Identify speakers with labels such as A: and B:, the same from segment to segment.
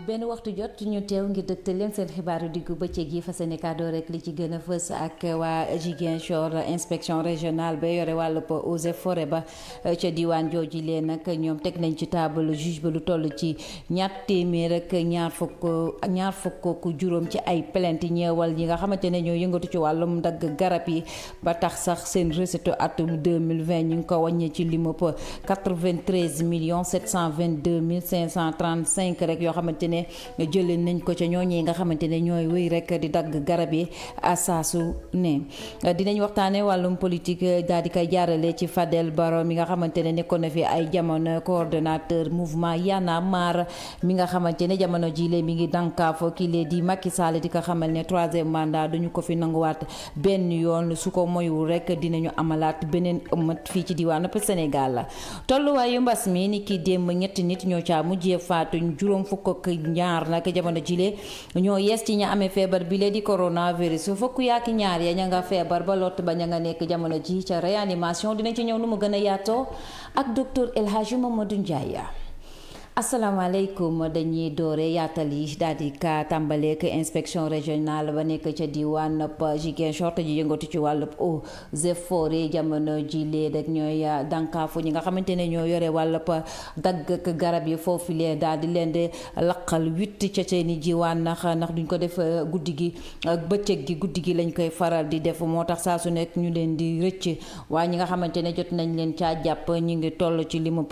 A: benn waxtu jot ñu teew ngir dëgtal leen seen xibaaru diggu bëccëg yi fas yéene kàddoo rek li ci gën a fës ak waa Ziguinchor inspection régionale ba yore wàllub eaux et forêt ba ca diwaan jooju leen nag ñoom teg nañ ci table juge ba lu toll ci ñaar fukk juróom ci ay plainte ñeewal ñi nga xamante ne ñoo yëngatu ci wàllum dagg garab yi ba tax sax seen recette atum 2020 ñu ngi ko wàññee ci limop 93 millions 722 mille 535 rek yoo xamante ne jëlee nañ ko ca ñooñee nga xamante ne ñooy wéy rek di dagg garab yi asaasu ne dinañ waxtaane wàllum politique daal di koy jaarale ci Fadel Barro mi nga xamante ne nekkoon na fi ay jamono coordonnateur mouvement Y'en a marre mi nga xamante ne jamono jile mi ngi dànkaafo kii lee di Macky Sall di ko xamal ne 3e mandat duñu ko fi nanguwaat benn yoon su ko moywul rek dinañu amalaat beneen ëmmat fii ci diwaanu Sénégal la tolluwaayu mbas mi ni ki démb ñetti nit ñoo caa mujjee faatu juróom fukk ak ñaar nag jamono jile ñoo yees ci ña amee feebar bi lee di coronavirus fukk yaaki ñaar ya ña nga feebar ba lot ba ña nga nekk jamono ji ca réanimation dinañ ci ñëw nu mu gën a yaatoo ak docteur El Hadji Mamadou Ndiaye. asalaamaaleykum dañuy doore yaatal yi daal di ka tàmbaleek inspection régionale ba nekk ca diwaan Ziguinchor te ji yëngatu ci wàllub eaux et forêt jamono ji lee rek ñooy dànkaafu ñi nga xamante ne ñoo yore wàllub dagg ak garab yi foofu lee daal di leen di laqal 8 ca seeni jiwaan ndax duñ ko def guddi gi bëccëg gi guddi gi lañ koy faral di def moo tax saa su nekk ñu leen di rëcc waaye ñi nga xamante ne jot nañ leen caa jàpp ñu ngi toll ci limub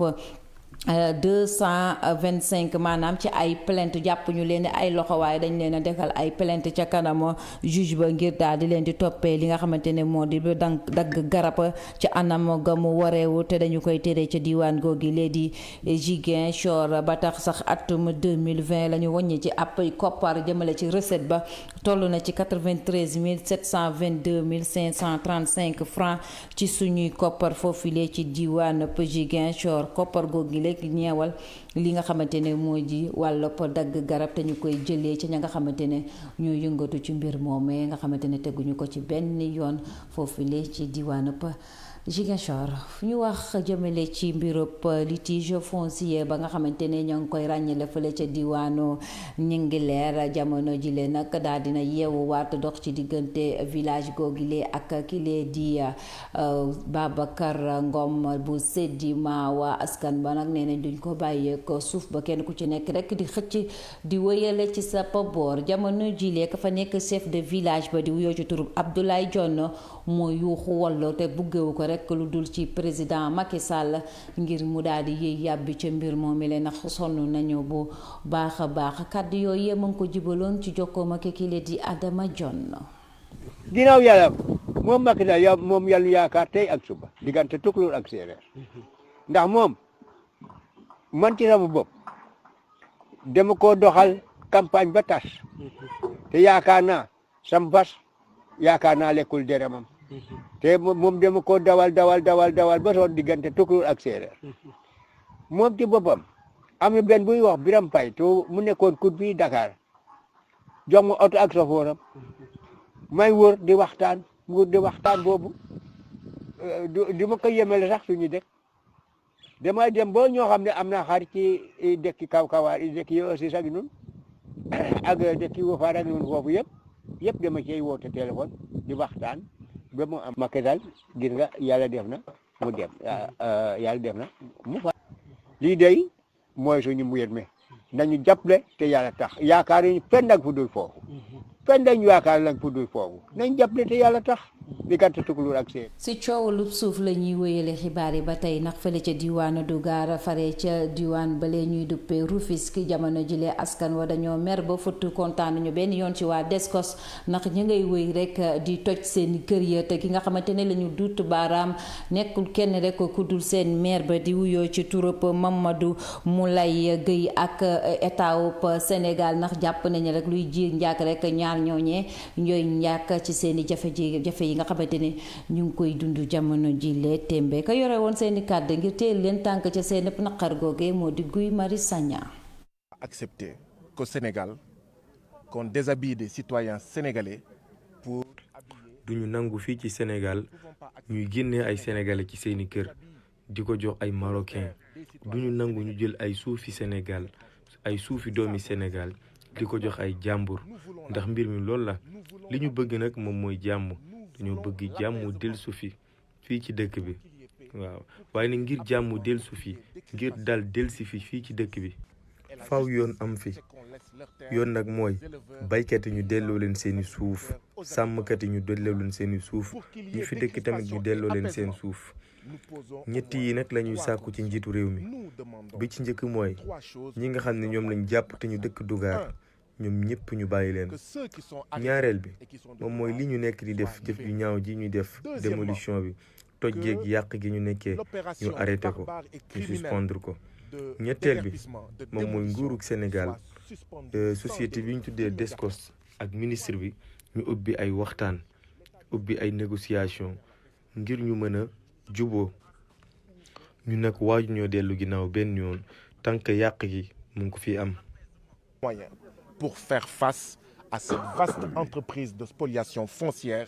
A: 225 maanaam ci ay plainte jàpp ñu leen ay loxo waaye dañ leen a defal ay plainte ca kanam juge ba ngir daal di leen di toppee li nga xamante ne moo di dagg garab ci anam ga mu wareewu te dañu koy tere ca diwaan googi lee di Ziguinchor ba tax sax atum 2020 la ñu wàññi ci ab koppar jëmale ci recette ba toll na ci 93 722 535 francs ci suñuy koppar foofu lee ci diwaan Ziguinchor koppar googi léegi ñeewal li nga xamante ne moo ji wàllub dagg garab te ñu koy jëlee ci ña nga xamante ne ñoo yëngatu ci mbir moomee nga xamante ne teguñu ko ci benn yoon foofu le ci diwaanub Ziguinchor fu ñu wax jëmale ci mbirub litige foncier ba nga xamante ne ñoo ngi koy ràññale fële ca diwaanu Ñingileer jamono jile nag daal dina yeewu waat dox ci diggante village googile ak kile di Babacar Ngom bu Sedima waa askan ba nag nee nañ duñ ko bàyyee ko suuf ba kenn ku ci nekk rek di xëcc di wëyale ci sa boor jamono jile ka fa nekk chef de village ba di wuyoo ci turub Abdoulaye Dione moo yuuxu wallo te buggewu ko rek lu dul ci président Macky Sall ngir mu daal di yëy yàbbi ca mbir moom mi leen ndax sonn nañu bu baax a baax kàddu yooyu yëpp a ngi ko jibaloon ci jokkoom ak kii di Adama Dione.
B: ginnaaw yàlla moom Macky Sall yow moom yàlla yaakaar tey ak suba diggante tukulóor ak séeréer ndax moom man ci sama bopp dama ko doxal campagne ba tas te yaakaar naa sam fas yaakaar naa lekkul deremam te moom dama ko dawal ba soon diggante tukulóor ak séeréer moom ci boppam am na benn buy wax Biram Pay to mu nekkoon kut fii Dakar jox ma oto ak sofooram may wër di waxtaan boobu di ma ko yemale sax suñu dëkk damay dem boo ñoo xam ne am na xar ci dëkki kaw-kawaar yi dëkk yi aussi sax nun ak dëkki Wofaar ak nun foofu yëpp dama cey woote téléphone di waxtaan ba mu am Macky Sall gis nga yàlla def na mu dem yàlla def na mu fa lii day mooy suñu mbir mi nañu jàppale te yàlla tax yaakaar yi fenn ak fu dul foofu fenn dañu yaakaar lañ fu dul foofu nañ jàppale te yàlla tax diggante tukulóor ak séeréer.
A: si coowalub suuf la ñuy wéyale xibaar yi ba tey ndax fële ca diwaanu Dugar fare ca diwaan bale ñuy duppee Rufisque jamono jile askan wa dañoo mer ba futt kontaan ñu benn yoon ci waa Descos ndax ñu ngay wéy rek di toj seen kër ya te ki nga xamante ne la ñu duut baaraam nekkul kenn rek ku dul seen maire ba di wuyoo ci turub Mamadou Moulay Gueye ak état wu Sénégal ndax jàpp nañu rek luy jiir njàkk rek ñaar ñooñee ñooy njàkk ci seen i jafe-jafe yi nga xamante ne ñu ngi koy dund jamono ji lee tembe ka yore woon seeni kàddu ngir teel leen tànk ca seen naqar googe moo di Guy Marius Sagna.
C: Accepter qu'au Sénégal qu'on déshabille des citoyens sénégalais pour
D: duñu nangu fii ci Sénégal ñuy génnee ay sénégalais ci seeni kër di ko jox ay marocains duñu nangu ñu jël ay suufi Sénégal ay suufi doomi Sénégal di ko jox ay jàmbur ndax mbir mi loolu la li ñu bëgg nag moom mooy jàmm dañoo bëgg jàmm dellusi fii ci dëkk bi waaw waaye nag ngir jàmm dellusi fi ngir dal dellusi fii ci dëkk bi faw yoon am fi yoon nag mooy baykat yi ñu delloo leen seeni suuf sàmmkat yi ñu delloo leen seeni suuf ñi fi dëkk tamit ñu delloo leen seen suuf ñett yi nag la ñuy sàkku ci njiitu réew mi bi ci njëkk mooy ñi nga xam ne ñoom lañ jàpp te ñu dëkk Dugar ñoom ñëpp ñu bàyyi leen ñaareel bi moom mooy li ñu nekk di def jëf ju ñaaw ji ñuy def démolition bi toj jeeg yàq gi ñu nekkee ñu arrêté ko ñu suspendre ko ñetteel bi moom mooy nguurug Sénégal société bi ñu tuddee Descos ak ministre bi ñu ubbi ay waxtaan ubbi ay négociation ngir ñu mën a juboo ñu nag waaju ñoo dellu ginnaaw benn yoon tant que yàq gi mu ngi ko fi am.
C: Pour faire face à cette vaste entreprise de spoliation foncière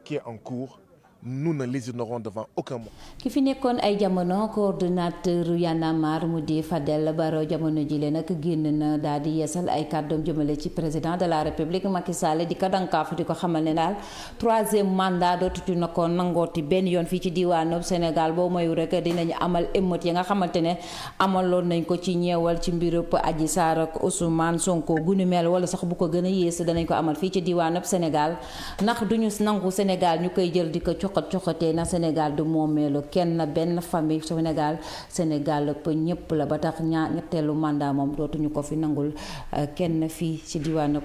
C: qui est en cours, nous ne lésinerons devant aucun moment.
A: ki fi nekkoon ay jamono coordonnateur Y'en a marre mu di Fadel Barro jamono jile nag génn na daal di yeesal ay kàddoom jëmale ci président de la république Macky Sall di ko dankaafu di ko xamal ne daal 3e mandat dootutu na ko nangooti benn yoon fii ci diwaanu Sénégal boo moyu rek dinañu amal émeute yi nga xamante ne amaloon nañ ko ci ñeewal ci mbirub Adji Sarr ak Ousmane Sonko gunu mel wala sax bu ko gën a yées danañ ko amal fii ci diwaanu Sénégal ndax duñu nangu Sénégal ñu koy jël di ko coxatee na Sénégal du moomeelu kenn benn famille Sénégal ëpp ñëpp la ba tax ñetteelu mandat moom dootuñu ko fi nangul kenn fii ci diwaanu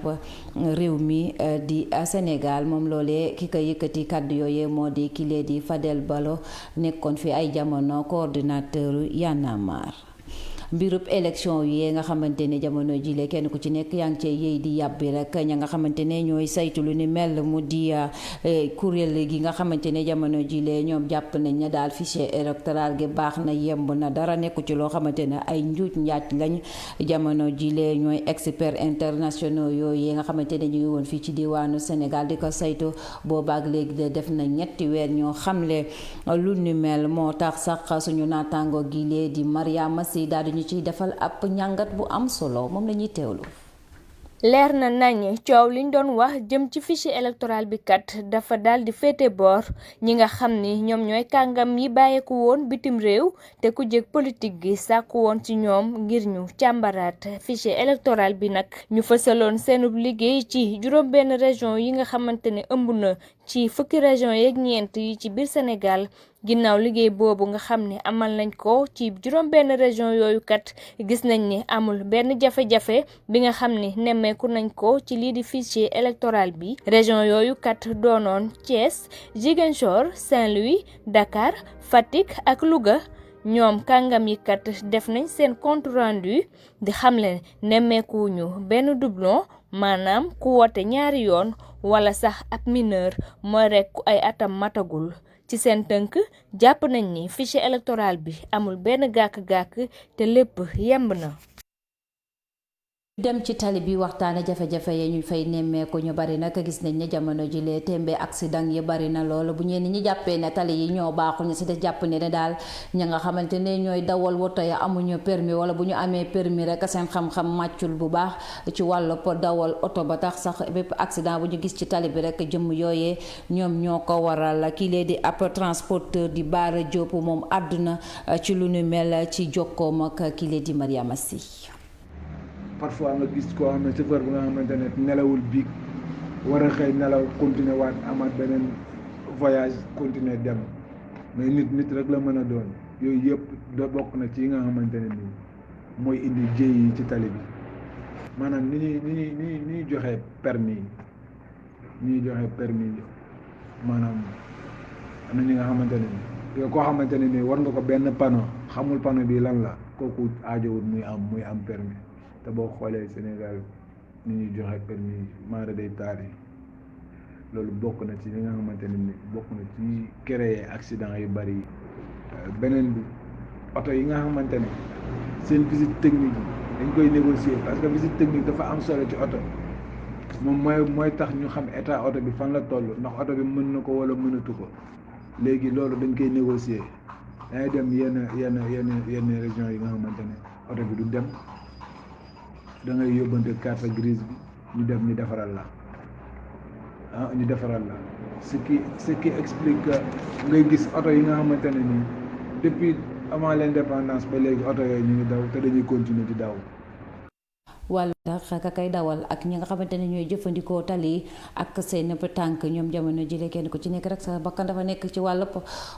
A: réew mi di Sénégal moom loolee ki ko yëkkati kàddu yooyee moo di kile di Fadel Barro nekkoon fi ay jamono coordinateur Y'en a marre mbirub élection yi nga xamante ne jamono jile kenn ku ci nekk yaa ngi cee yëy di yàbbi rek ña nga xamante ne ñooy saytu lu ni mel mu di kuréel gi nga xamante ne jamono jile ñoom jàpp nañ ne daal fichier électoral gi baax na yemb na dara nekku ci loo xamante ne ay njuuj njaaj lañ jamono jile ñooy expert internationaux yooyu yi nga xamante ne ñu ngi woon fii ci diwaanu Sénégal di ko saytu boobaak léegi de def na ñetti weer ñoo xamle lu ni mel moo tax sax suñu naataango gi lee di Mariama Sy daal ñu ci defal ab njàngat bu am solo moom la ñuy teewlu.
E: leer na nañ coow liñ doon wax jëm ci fichier électoral bi kat dafa daal di féete boor ñi nga xam ni ñoom ñooy kàngam yi bàyyeeku woon bitim réew te ku jëg politique gi sàkku woon ci ñoom ngir ñu càmbaraat fichier électoral bi nag ñu fësaloon seenub liggéey ci juróom-benn région yi nga xamante ne ëmb na ci fukki région yeeg ñeent yi ci biir Sénégal ginnaaw liggéey boobu nga xam ne amal nañ ko ci juróom-benn région yooyu kat gis nañ ni amul benn jafe-jafe bi nga xam ne nemmeeku nañ ko ci lii di fichier électoral bi région yooyu kat doonoon Thiès Ziguinchor Saint-Louis Dakar Fatick ak Louga ñoom kàngam yi kat def nañ seen compte rendu di xamle nemmeekuñu benn doublon maanaam ku woote ñaari yoon wala sax ab mineur mooy rek ku ay atam matagul ci seen tënk jàpp nañ ni fichier électoral bi amul benn gàkk-gàkk te lépp yemb na.
A: dem ci tali bi waxtaane jafe-jafe ya ñu fay nemmeeku ñu bari nag gis nañ ne jamono jilee tembe accident yi bari na loolu bu ñeen ñi jàppee ne tali yi ñoo baaxul ñu si de jàpp ne daal ña nga xamante ne ñooy dawal woto ya amuñu permis wala bu ñu amee permis rek seen xam-xam màccul bu baax ci wàllu dawal oto ba tax sax bépp accident bu ñu gis ci tali bi rek jëmm yooyee ñoom ñoo ko waral kii lee di ab transporteur di Baara Diop moom àdduna ci lu nu mel ci jokkoom ak kii lee di Mariama Sy.
F: parfois nga gis koo xam ne chauffeur bi nga xamante ne nelawul biig war a xëy nelaw continuer waat amaat beneen voyage continuer dem mais nit rek la mën a doon yooyu yëpp da bokk na ci yi nga xamante ne nii mooy indi jéy yi ci tali bi maanaam ni ñuy joxe permis maanaam am na ñi nga xamante ne nii yow koo xamante ne nii war nga ko benn panneau xamul panneau bi lan la kooku aajowul muy am permis te boo xoolee Sénégal ni ñuy joxe permis maara day taari loolu bokk na ci li nga xamante ne ni bokk na ci créer accident yu bari yi beneen bi oto yi nga xamante ne seen visite technique yi dañ koy négocier parce que visite technique dafa am solo ci oto moom mooy tax ñu xam état oto bi fan la toll ndax oto bi mën na ko wala mënatu ko léegi loolu dañ koy négocier dangay dem yenn région yi nga xamante ne oto bi du dem da ngay yóbbante carte grise bi ñu dem ñu defaral la ñu defaral la ce qui explique que ngay gis oto yi nga xamante ne nii depuis avant l'indépendance ba léegi oto yooyu ñu ngi daw te dañuy continuer di daw.
A: wàllu tax ka kay dawal ak ñi nga xamante ne ñooy jëfandikoo tali ak seen tànk ñoom jamono jile kenn ku ci nekk rek sa bakkan dafa nekk ci wàllu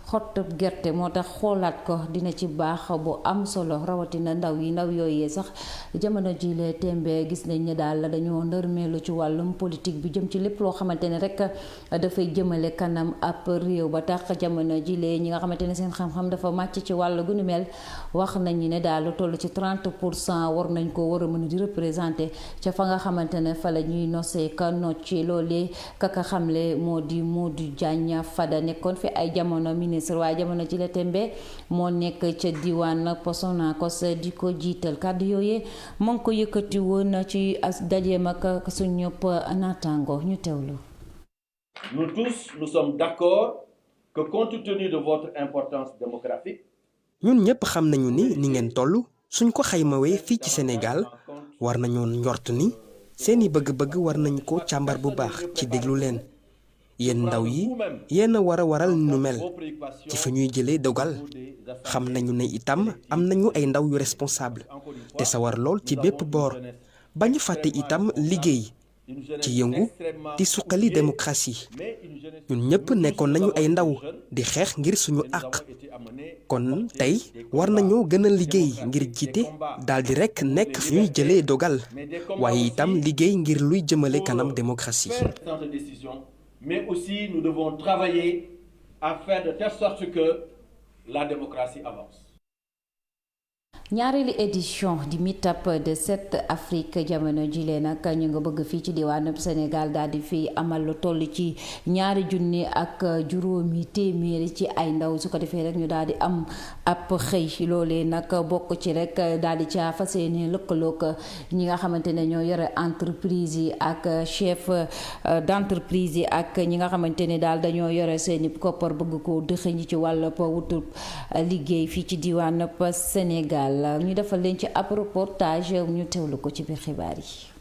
A: xottu gerte moo tax xoolaat ko dina ci baax bu am solo rawatina ndaw yooyee sax jamono jile tembe gis nañ ne daal dañoo ndërmeelu ci wàllum politique bi jëm ci lépp loo xamante ne rek dafay jëmale kanam ab réew ba tax jamono jile ñi nga xamante ne seen xam-xam dafa màcc ci wàllu gu nu mel wax nañu ne daal lu toll ci 30% war nañ ko war a mën di représenté ca fa nga xamante ne fa la ñuy nosee ka nocci loolee kaka xamle moo di Modou Diagne Fada nekkoon fi ay jamono ministre waaye jamono ci la tembe moo nekk ca diwaan Sonacos di ko jiital kàddu yooyee moo ngi ko yëkkati woon ci dajeem ak suñu naataango ñu teewlu.
G: Nous tous, nous sommes d'accord que compte tenu de votre importance démographique.
H: ñun ñëpp xam nañu ni ngeen toll suñ ko xaymawee fii ci Sénégal war nañoo njort ni seeni bëgg-bëgg war nañ ko càmbar bu baax ci déglu leen yéen ndaw yi yéen a war a waral nu mel ci fa ñuy jëlee dogal xam nañu ne itam am nañu ay ndaw yu responsable te sawar lool ci bépp boor bañ fàtte itam liggéey ci yëngu di suqali démocratie ñun ñëpp nekkoon nañu ay ndaw di xeex ngir suñu àq kon tey war nañoo gën a liggéey ngir jiite daldi rekk nekk fi ñuy jëlee dogal waaye itam liggéey ngir luy jëmale kanam démocratie.
G: Mais aussi nous devons travailler à faire de telle sorte que la démocratie avance.
A: ñaareelu édition di meet-up de 7 Afrique jamono jile nag ñu nga bëgg fii ci diwaanu Sénégal daal di fi amal lu toll ci 2,5 téeméeri ci ay ndaw su ko defee rek ñu daal di am ab xëy loolee nag bokk ci rek daal di caa fas yéene lëkkaloog ñi nga xamante ne ñoo yore entreprise yi ak chef d'entreprise yi ak ñi nga xamante ne daal dañoo yore seeni koppar bëgg ko dëxëñ ci wàll wutub liggéey fii ci diwaanu Sénégal. ñu defal leen ci ab reportage ñu teewlu ko ci biir xibaar yi.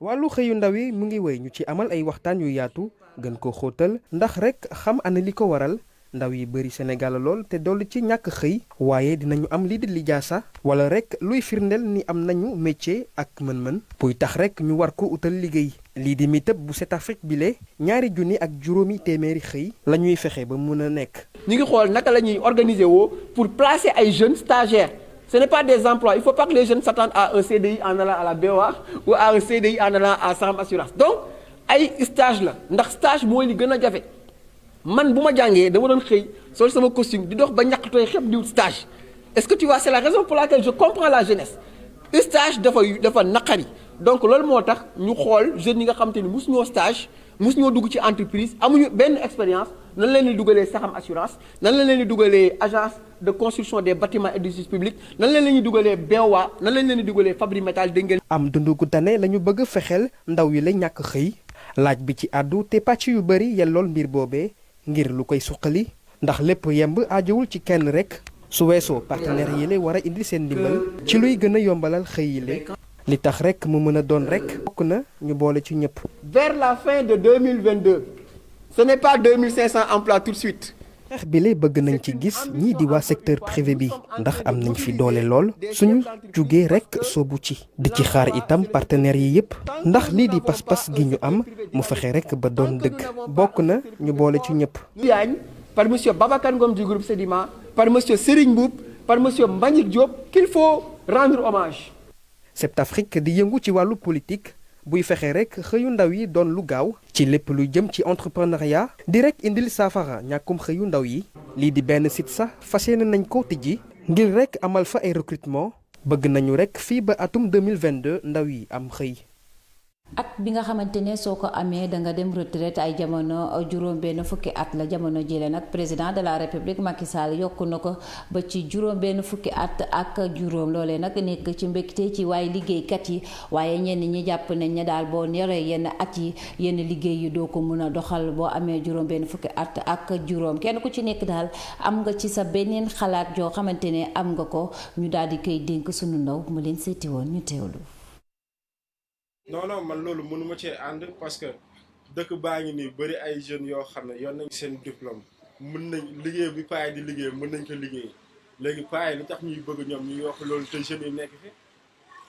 H: wàllu xëyu ndaw yi mu ngi wéy ñu ci amal ay waxtaan yu yaatu gën ko xóotal ndax rek xam ana li ko waral ndaw yi bëri Sénégal lool te dolli ci ñàkk xëy waaye dinañu am lii di lijaasa wala rek luy firndeel ni am nañu métier ak mën-mën buy tax rek ñu war ko utal liggéey. lii di meet-up bu 7 Afrique bile 2,5 téeméeri xëy la ñuy fexe ba mun a nekk.
I: ñu ngi xool naka la ñuy organiser woo pour placer ay jeunes stagiaires ce n'est pas des emplois il faut pas que les jeunes s'attendent à un CDI en allant à la BOA ou à un CDI en allant à Sam Assurance donc ay stage la ndax stage mooy li gën a jafe man bu ma jàngee dama doon xëy sol sama costume di dox ba ñàkkatooy xepp di wut stage est-ce que tu vois c'est la raison pour laquelle je comprends la jeunesse stage dafa naqari donc loolu moo tax ñu xool jeunes yi nga xam te ni mosuñoo stage mosuñoo dugg ci entreprise amuñu benn expérience nan leen di dugalee Saxam Assurance nan la leen di dugalee agence de construction des bâtiments et du service public nan la leen di dugalee BOA nan lañ leen di dugalee Fabri Métal dégg ngeen.
H: am dundu gu tane la ñu bëgg fexeel ndaw yi la ñàkk xëy laaj bi ci àddu te pàcc yu bëri yellool mbir boobee ngir lu koy suqali ndax lépp yemb aajowul ci kenn rek su weesoo partenaires yi la war a indi seen ndimbal ci luy gën a yombalal xëy yi la li tax rek mu mën a doon rek bokk na ñu boole ci ñëpp.
I: vers la fin de 2022 ce n'est pas 2500 emplois tout de suite.
H: xeex bi la bëgg nañ ci gis ñii di waa secteur privé bi ndax am nañ fi doole lool suñu jugee rek soobu ci di ci xaar itam partenaires yi yëpp ndax lii di pas-pas gi ñu am mu fexe rek ba doon dëgg bokk na ñu boole ci ñëpp.
I: par monsieur Babacar Ngom du groupe Sedima par monsieur Serigne Mboup par monsieur Mbagnick Diop qu'il faut rendre hommage.
H: 7 Afrique di yëngu ci wàllu politique buy fexe rek xëyu ndaw yi doon lu gaaw ci lépp luy jëm ci entrepreneuriat di rek indil saafara ñàkkum xëyu ndaw yi lii di benn site sax fas yéene nañ ko tijji ngir rek amal fa ay recrutement bëgg nañu rek fii ba atum 2022 ndaw yi am xëy.
A: at bi nga xamante ne soo ko amee da nga dem retraite ay jamono juróom-benn fukki at la jamono jële nag président de la république Macky Sall yokku na ko ba ci juróom-benn fukki at ak juróom loolee nag nekk ci mbégte ci waaye liggéeykat yi waaye ñenn ñi jàpp nañ ne daal boo yoree yenn at yi yenn liggéey yi doo ko mun a doxal boo amee juróom-benn fukki at ak juróom kenn ku ci nekk daal am nga ci sa beneen xalaat joo xamante ne am nga ko ñu daal di koy dénk sunu ndaw mu leen seeti woon ñu teewlu.
J: non man loolu mënuma cee ànd parce que dëkk baa ngi nii bëri ay jeunes yoo xam ne yor nañ seen diplôme mën nañ liggéey bi paay di liggéey mën nañ ko liggéey léegi paay li tax ñuy bëgg ñoom ñuy wax loolu te jeunes yi nekk fi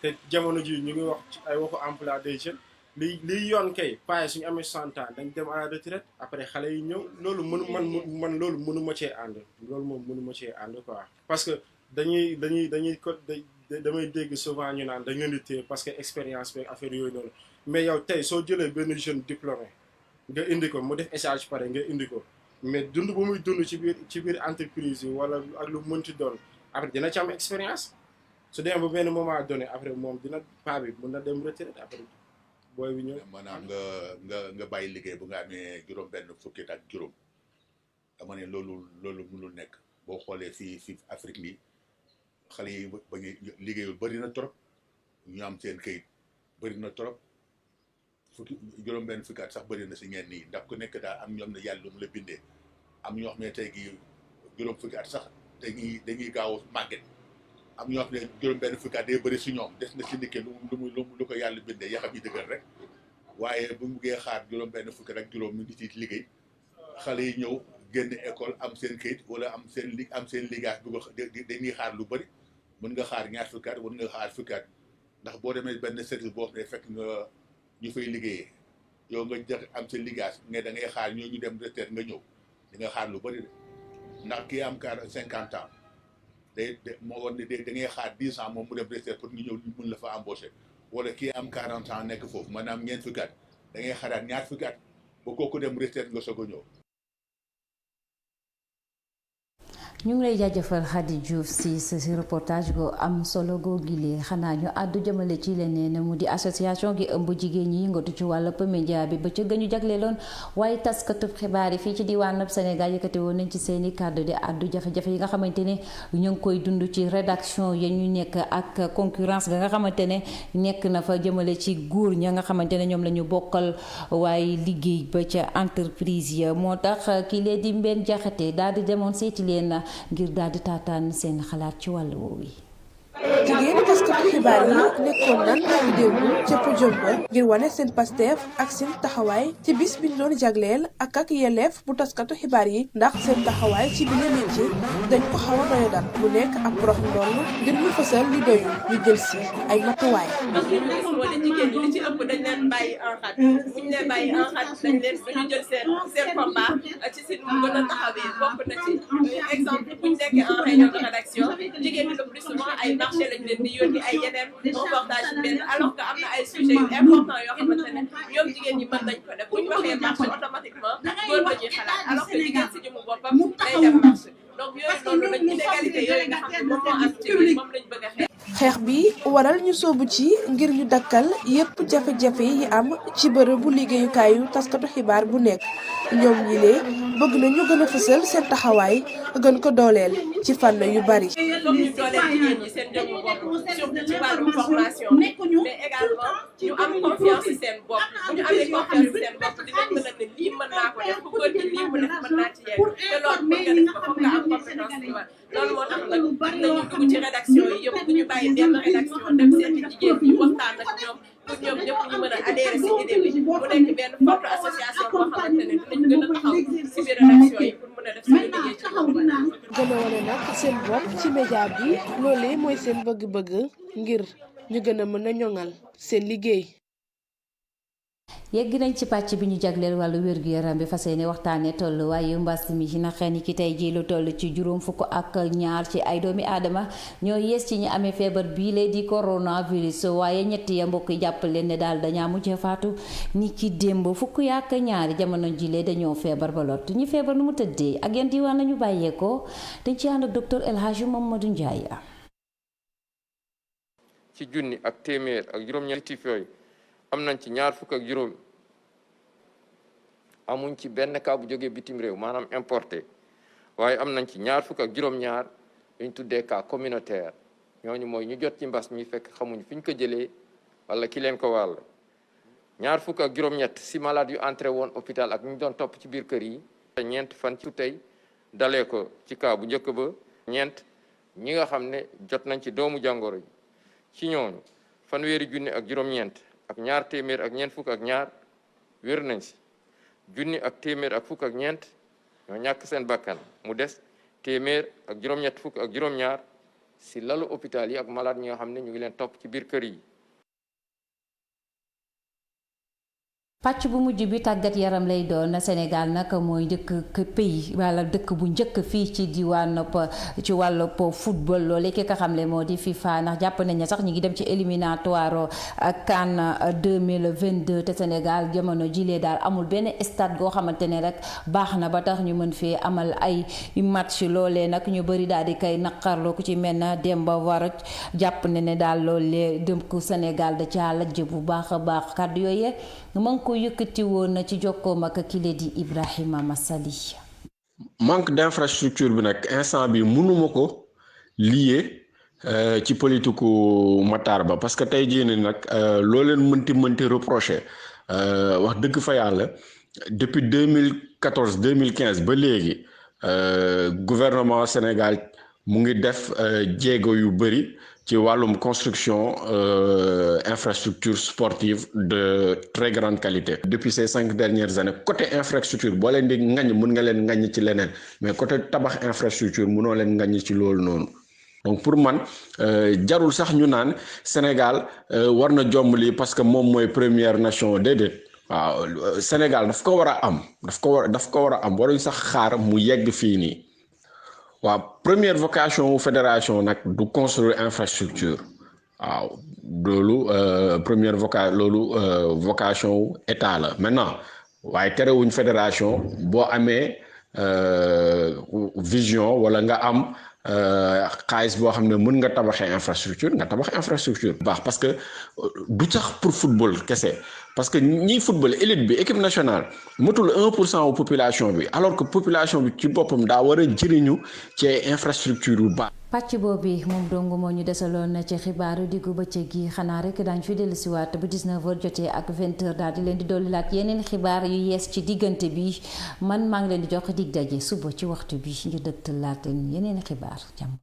J: te jamono ji ñu ngi wax ci ay waxu emploi des jeunes liy yoon kay paay suñu amee 100 ans dañ dem à la retraite après xale yi ñëw loolu man loolu mënuma cee ànd loolu moom mënuma cee ànd quoi parce que damay dégg souvent ñu naan dañ leen di téye parce que expérience bi affaire yooyu noonu mais yow tey soo jëlee benn jeune diplômé nga indi ko mu def échange pare nga indi ko mais dund bu muy dund ci biir entreprise yi wala ak lu mënti doon après dina ci am expérience su demee ba benn moment donné après moom dina paa bi mën na dem retraite après booy bi ñëw.
K: maanaam nga bàyyi liggéey bu nga amee juróom-benn fukki ak juróom dama ne loolu mënul nekk boo xoolee fii Afrique bi. xale yi ba ñu liggéeyul bëri na trop ñu am seen kayit bëri na trop juróom-benn fukki at sax bëri na si ñenn ñi ndax ku nekk daal am ñoom ne yàlla lu mu la bindee am ñoo xam ne tey gi juróom fukki at sax dañuy gaaw a màgget am ñoo xam ne juróom-benn fukki at day bëri si ñoom des na si ndikkee lu ko yàlla bindee yaxam yi dëgër rek waaye bu mu buggee xaar juróom-benn fukki ak juróom mi ngi ci liggéey xale yi ñëw génn école am seen kayit wala am seen liggéey bu dañuy xaar lu bëri. mën nga xaar ñaar fukki at mën nga xaar fukki at ndax boo demee benn service boo xam ne fekk nga ñu fay liggéeyee yow nga jël am sa liggéey nga da ngay xaar ñoo ñu dem retraite nga ñëw di nga xaar lu bëri de ndax kii am 50 ans moo war ne da ngay xaar 10 ans moom mu dem retraite pour ñu ñëw ñu mun la fa embaucher wala kii am 40 ans nekk foofu maanaam ñeent fukki at da ngay xaaraat ñaar fukki at ba kooku dem retraite nga soog a ñëw.
A: ñu ngi lay jaajëfal Khady Diouf si reportage go am solo goo gilee xanaa ñu àddu jëmale ci leneen mu di association gi ëmb jigéen ñi yëngatu ci wàllu média bi ba ca gëñu jagleeloon waaye taskatub xibaar yi fii ci diwaanu Sénégal yëkkati woon nañ ci seeni kàddu di àddu jafe-jafe yi nga xamante ne ñu ngi koy dund ci rédaction ya ñu nekk ak concurrence ga nga xamante ne nekk na fa jëmale ci góor ña nga xamante ne ñoom la ñu bokkal waaye liggéey ba ca entreprise ya moo tax kii lee di Mbène Diakhaté daal di demoon seeti leen ngir daal di taataan seen xalaat ci wàllu woowu yi.
L: jigéen taskatu xibaar yi nekkoon nan ak démb ca podium ba ngir wane seen pasteef ak seen taxawaay ci bis bi ñu doon jagleel ak yelleef bu taskatu xibaar yi ndax seen taxawaay ci bile métier dañ ko xaw a doyadal mu nekk ab prox ndoll ngir ñu fësal li doyul ñu jël si ay matuwaay.
M: parce que ñu gis moo ne jigéen ñi li ci ëpp dañ leen bàyyi en xat bu ñu leen bàyyi en xat dañ leen duñu jël seen combat ci seen mu gën a taxawee bokk na ci exemple bu ñu nekkee en réunion de rédaction jigéen ñi le plus souvent ay marché lañ leen di yónni ay yeneen reportage benn alors que am na ay sujets yu important yoo xamante ne ñoom jigéen ñi mën nañ ko def bu ñu waxee marché automatiquement góor la ñuy xalaat alors que jigéen si jëmu boppam day dem marché donc yooyu noonu lañ inégalité yooyu nga xam ne moom moo am ci moom lañ bëgg a
L: xeex bi waral ñu soobu ci ngir ñu dakkal yépp jafe-jafe yi am ci bërëbu liggéeyukaayu taskatu xibaar bu nekk ñoom ñi lee bëgg nañu gën a fësal seen taxawaay gën ko dooleel ci fànn yu bari.
M: foog ñu dooleel jigéen ñi seen jëmmu bopp surtout ci wàllum formation mais également ñu am confiance ci seen bopp bu ñu amee confiance ci seen bopp dinañ mën a ne lii mën naa ko def bu góor gi lii mu def mën naa ci yegg te loolu mën nga def ko foog nga am compétence bi war loolu moo tax nag nañu dugg ci rédaction yi yëpp bu ñu bàyyi benn rédaction dem seeti jigéen ñi waxtaan ak ñoom pour ñoom ñëpp ñu mën a adhéré ci idée bi mu nekk benn forte association boo xamante ne dinañ gën a taxaw ci biir rédaction yi pour mën a def suñu liggéey ci loolu.
L: gën a wane nag seen bopp ci média bi loolee mooy seen bëgg-bëgg ngir ñu gën a mën a ñoŋal seen liggéey.
A: yegg nañ ci pàcc bi ñu jagleel wàllu wér-gu-yaram bi fas yéene waxtaanee tolluwaayu mbas mi na xëy ni ki tey jii lu toll ci juróom fukk ak ñaar ci ay doomi aadama ñoo yees ci ñi amee feebar bii lee di coronavirus waaye ñetti ya mbokk yi jàpp leen ne daal dañaa mujjee faatu ni ki démb fukk yaak ñaari jamono jilee dañoo feebar ba lot ñi feebar nu mu tëddee ak yan diwaan lañu bàyyeekoo dañ ci ànd ak docteur El Hadji Mamadou Ndiaye.
N: ci junni ak téeméer ak juróom-ñetti tif yooyu am nañ ci ñaar fukk ak juróom amuñ ci benn cas bu jógee bitim réew maanaam importé waaye am nañ ci ñaar fukk ak juróom-ñaar ñu tuddee cas communautaire ñooñu mooy ñu jot ci mbas mi fekk xamuñ fi ñu ko jëlee wala ki leen ko wàll ñaar fukk ak juróom-ñett si malade yu entré woon hôpital ak ñu doon topp ci biir kër yi ñeent fan ci tey dalee ko ci cas bu njëkk ba ñeent ñi nga xam ne jot nañ ci doomu jàngoro yi ci ñooñu fanweeri junni ak juróom-ñeent ak ñaar téeméer ak ñeent fukk ak ñaar wér nañ si junni ak téeméer ak fukk ak ñeent ñoo ñàkk seen bakkan mu des téeméer ak juróom-ñett fukk ak juróom-ñaar si lalu hôpital yi ak malade ñi nga xam ne ñu ngi leen topp ci biir kër yi.
A: pàcc bu mujj bi tàggat yaram lay doon Sénégal nag mooy njëkk pays wala dëkk bu njëkk fii ci diwaan ci wàllu football loole ki nga xam ne moo di FIFA ndax jàpp nañ ne sax ñu ngi dem ci éliminatoire CAN 2022 te Sénégal jamono jilee daal amul benn stade goo xamante ne rek baax na ba tax ñu mën fee amal ay match loolee nag ñu bëri daal di koy naqarloo ku ci mel na Demba War jàpp ne daal loolee dëkk Sénégal da caa lajj bu baax a baax kàddu yooyee ko yëkkati woon na ci jokkoom ak kile di Ibrahima Massali.
O: manque d'infrastructure bi nag instant bi mënuma ko lié ci politiku Matar Ba parce que tey jii nii nag loo leen mënti reproché wax dëgg fa yàlla depuis 2014 2015 ba léegi gouvernement Sénégal mu ngi def jéego yu bëri ci wàllum construction infrastructure sportive de très grande qualité. Depuis ces 5 dernières années côté infrastructure boo leen di ngañ mën nga leen ngañ ci leneen mais côté tabax infrastructure mënoo leen ngañ ci loolu noonu. Donc pour man jarul sax ñu naan Sénégal war na jomb lii parce que moom mooy première nation déedéet waaw Sénégal daf ko war a am daf ko war a am waruñ sax xaar mu yegg fii nii. waaw première vocation fédération nag du construire infrastructure waaw loolu première vocation état la maintenant waaye terewuñ fédération boo amee vision wala nga am xaalis boo xam ne mën nga tabaxee infrastructure nga tabax infrastructure baax parce que du sax pour football kese parce que ñiy football élite bi équipe nationale matul 1% wu population bi alors que population bi ci boppam daa war a jëriñu ci infrastructure yu baax.
A: pàcc boobu moom dong moo ñu desaloon ci xibaaru diggu bëccëg gi xanaa rek daañu fi dellusiwaat bu 19h jotee ak 20h daal di leen di dollilaat yeneen xibaar yu yees ci diggante bi man maa ngi leen di jox dig daje suba ci waxtu bi ngir dëgtal laat yeneen xibaar jàmm.